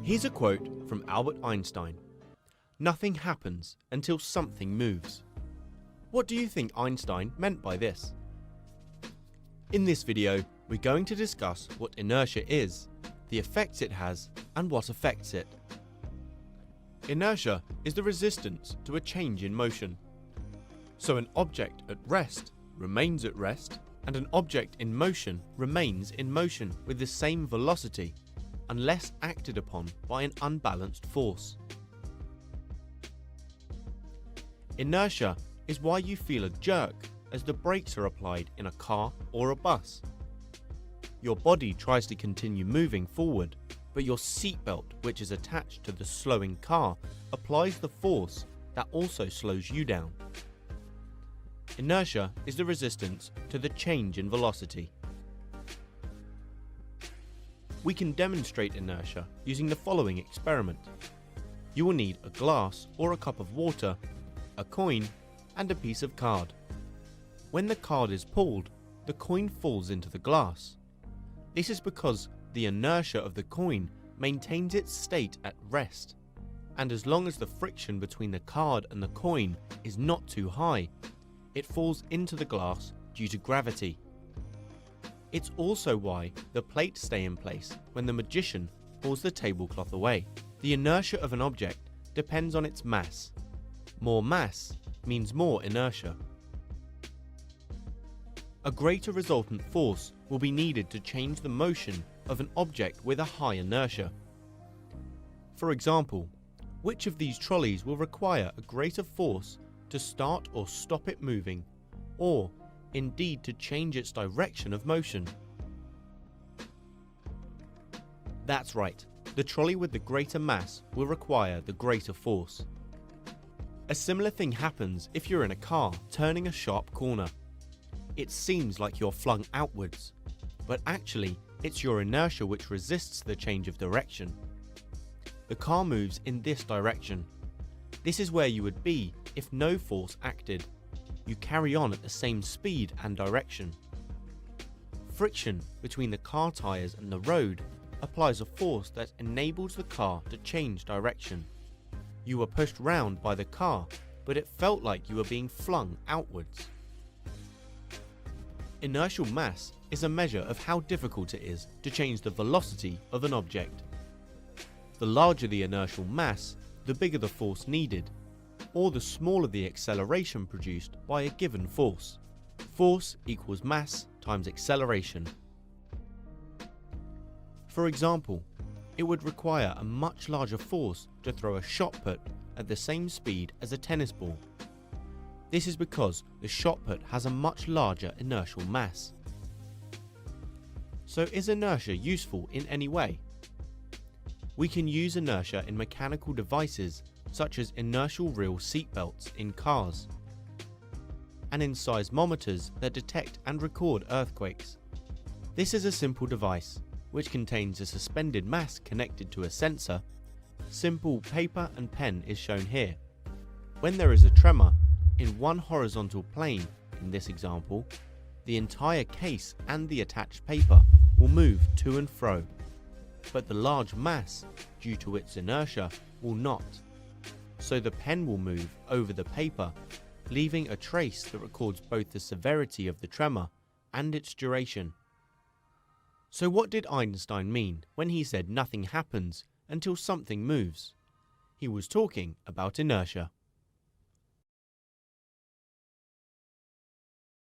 Here's a quote from Albert Einstein. "Nothing happens until something moves." What do you think Einstein meant by this? In this video, we're going to discuss what inertia is, the effects it has, and what affects it. Inertia is the resistance to a change in motion. So an object at rest remains at rest, and an object in motion remains in motion with the same velocity, unless acted upon by an unbalanced force. Inertia is why you feel a jerk as the brakes are applied in a car or a bus. Your body tries to continue moving forward, but your seatbelt, which is attached to the slowing car, applies the force that also slows you down. Inertia is the resistance to the change in velocity. We can demonstrate inertia using the following experiment. You will need a glass or a cup of water, a coin, and a piece of card. When the card is pulled, the coin falls into the glass. This is because the inertia of the coin maintains its state at rest, and as long as the friction between the card and the coin is not too high, it falls into the glass due to gravity. It's also why the plates stay in place when the magician pulls the tablecloth away. The inertia of an object depends on its mass. More mass means more inertia. A greater resultant force will be needed to change the motion of an object with a high inertia. For example, which of these trolleys will require a greater force to start or stop it moving, or indeed to change its direction of motion? That's right, the trolley with the greater mass will require the greater force. A similar thing happens if you're in a car turning a sharp corner. It seems like you're flung outwards, but actually it's your inertia which resists the change of direction. The car moves in this direction. This is where you would be if no force acted. You carry on at the same speed and direction. Friction between the car tyres and the road applies a force that enables the car to change direction. You were pushed round by the car, but it felt like you were being flung outwards. Inertial mass is a measure of how difficult it is to change the velocity of an object. The larger the inertial mass, the bigger the force needed, or the smaller the acceleration produced by a given force. Force equals mass times acceleration. For example, it would require a much larger force to throw a shot put at the same speed as a tennis ball. This is because the shot put has a much larger inertial mass. So is inertia useful in any way? We can use inertia in mechanical devices such as inertial reel seatbelts in cars, and in seismometers that detect and record earthquakes. This is a simple device which contains a suspended mass connected to a sensor. Simple paper and pen is shown here. When there is a tremor in one horizontal plane, in this example, the entire case and the attached paper will move to and fro, but the large mass, due to its inertia, will not. So the pen will move over the paper, leaving a trace that records both the severity of the tremor and its duration. So what did Einstein mean when he said nothing happens until something moves? He was talking about inertia.